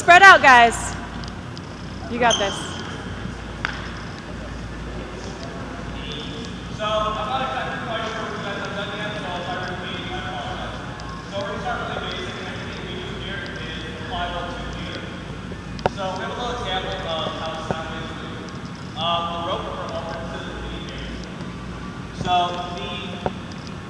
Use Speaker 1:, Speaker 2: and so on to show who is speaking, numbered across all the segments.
Speaker 1: Spread out, guys. You got this.
Speaker 2: So I'm not exactly quite sure what you guys have done yet, so if I repeat, I apologize. So we're going to start really basic, and everything we do here is applicable to theater. So we have a little example of how the sound waves move. The rope for alternate to the air. So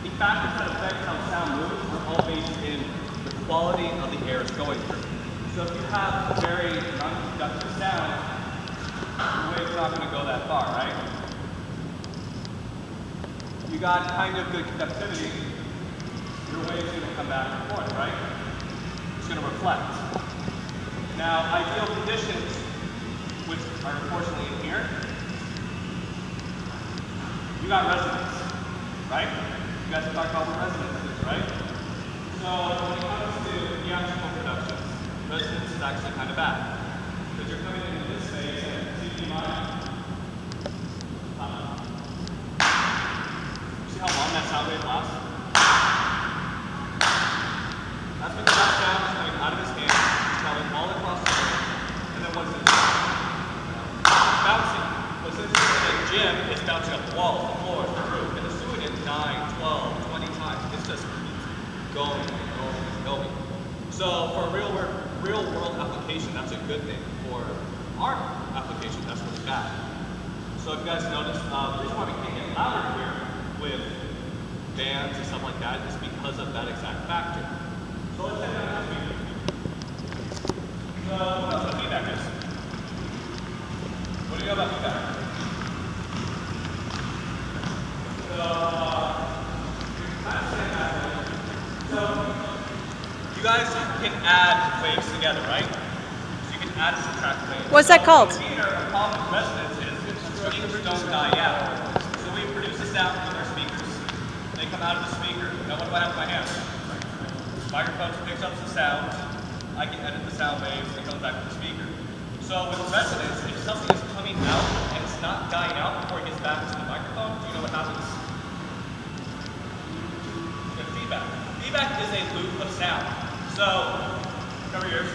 Speaker 2: the factors that affect how sound moves are all based in the quality of the air it's going through. So if you have very non-conductive sound, the wave's not going to go that far, right? You got kind of good conductivity, your wave's going to come back and forth, right? It's going to reflect. Now, ideal conditions, which are unfortunately in here, you got resonance, right? You guys have talked about what resonance is, right? So when it comes to theatrical productions, resonance is actually kind of bad. Because you're coming into this space and CD minor. See how long that sound wave lasts? That's because that sound is coming out of his hand, traveling all across the room, and then once it's bouncing. But since it's in a gym, it's bouncing up the walls, the floors, the roof, and it's doing it 9, 12, 20 times. It's just going. So for a real world application, that's a good thing. For art application, that's really bad. So if you guys notice, the reason why we can't get louder here with bands and stuff like that is because of that exact factor. So let's head down to feedback. So what else about feedback is? What do you know about feedback? So kind of saying that. So you guys can add waves together, right? So you can add and subtract waves.
Speaker 1: What's that called?
Speaker 2: Here, a problem with resonance is speakers don't die out. So we produce a sound with our speakers. They come out of the speaker. Now what do I have in my hands? Microphone picks up the sound. I can edit the sound waves and it comes back to the speaker. So with resonance, if something is coming out and it's not dying out before it gets back to the microphone, do you know what happens? You get feedback. Feedback is a loop of sound. So, cover yours.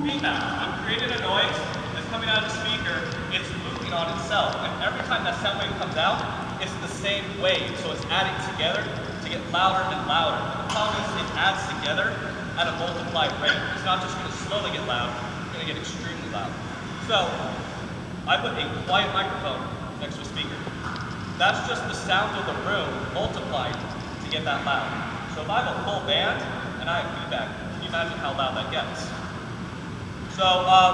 Speaker 2: Feedback. I'm creating a noise that's coming out of the speaker. It's looping on itself. And every time that sound wave comes out, it's the same wave. So it's adding together to get louder and louder. And the problem is it adds together at a multiplied rate. It's not just going to slowly get loud, it's going to get extremely loud. So, I put a quiet microphone next to a speaker. That's just the sound of the room multiplied to get that loud. So if I have a full band and I have feedback, can you imagine how loud that gets? So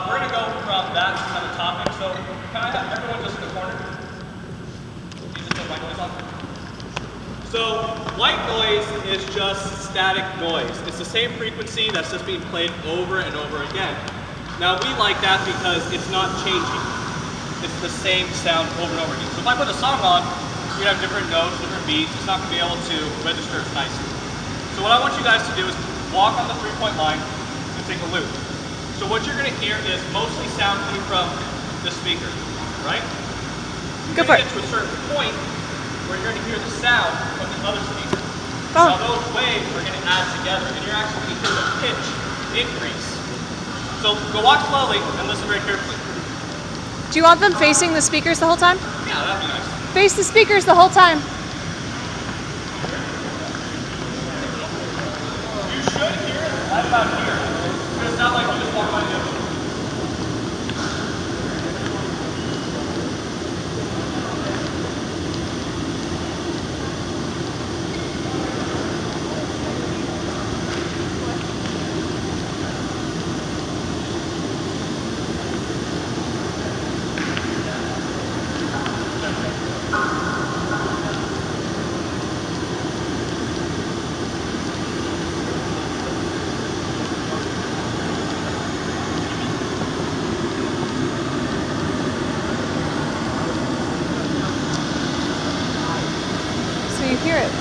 Speaker 2: we're going to go from that kind of topic. So can I have everyone just in the corner? You just turn white noise off. So white noise is just static noise. It's the same frequency that's just being played over and over again. Now we like that because it's not changing. It's the same sound over and over again. So if I put a song on, you're going to have different notes, different beats. It's not going to be able to register as nicely. So what I want you guys to do is walk on the 3-point line and take a loop. So what you're going to hear is mostly sound coming from the speaker, right? You're going to get to a certain point where you're going to hear the sound from the other speaker.
Speaker 1: Oh.
Speaker 2: Now those waves are going to add together, and you're actually going to hear the pitch increase. So go walk slowly and listen very carefully.
Speaker 1: Do you want them facing the speakers the whole time?
Speaker 2: Yeah, that'd be nice.
Speaker 1: Face the speakers the whole time.
Speaker 2: You should hear it right about here. It's going to sound like you just walked by the other.
Speaker 1: So you hear it.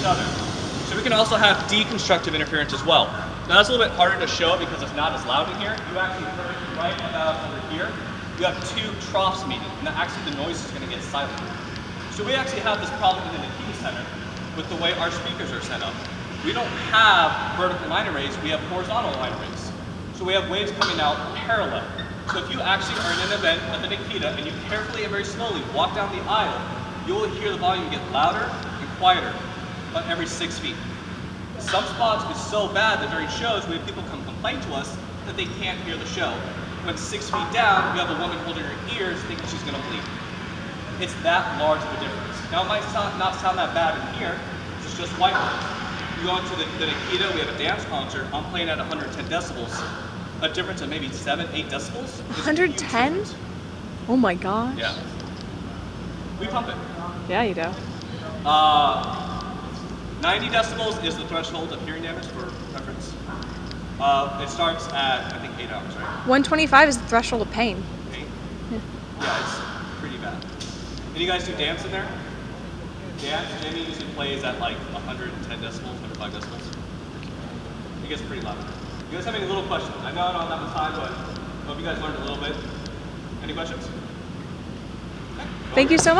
Speaker 2: other. So we can also have deconstructive interference as well. Now that's a little bit harder to show because it's not as loud in here. You actually heard right about over here. You have two troughs meeting, and actually the noise is going to get silent. So we actually have this problem in the Nikita Center with the way our speakers are set up. We don't have vertical line arrays, we have horizontal line arrays. So we have waves coming out parallel. So if you actually are in an event at the Nikita and you carefully and very slowly walk down the aisle, you will hear the volume get louder and quieter about every 6 feet. Some spots is so bad that during shows we have people come complain to us that they can't hear the show. When 6 feet down, you have a woman holding her ears thinking she's going to bleed. It's that large of a difference. Now it might not sound that bad in here, it's just white noise. You go into the Nikita, we have a dance concert, I'm playing at 110 decibels. A difference of maybe 7, 8 decibels. is a huge
Speaker 1: 110?
Speaker 2: difference.
Speaker 1: Oh my gosh.
Speaker 2: Yeah. We pump it.
Speaker 1: Yeah, you do.
Speaker 2: 90 decibels is the threshold of hearing damage for reference. It starts at, I think, 8 hours, right?
Speaker 1: 125 is the threshold of pain.
Speaker 2: 8? Yeah, it's pretty bad. And you guys do dance in there? Dance, Jamie usually plays at like 110 decibels, 105 decibels. It gets pretty loud. You guys have any little questions? I know I don't have much time, but I hope you guys learned a little bit. Any questions? Okay,
Speaker 1: Thank you so much.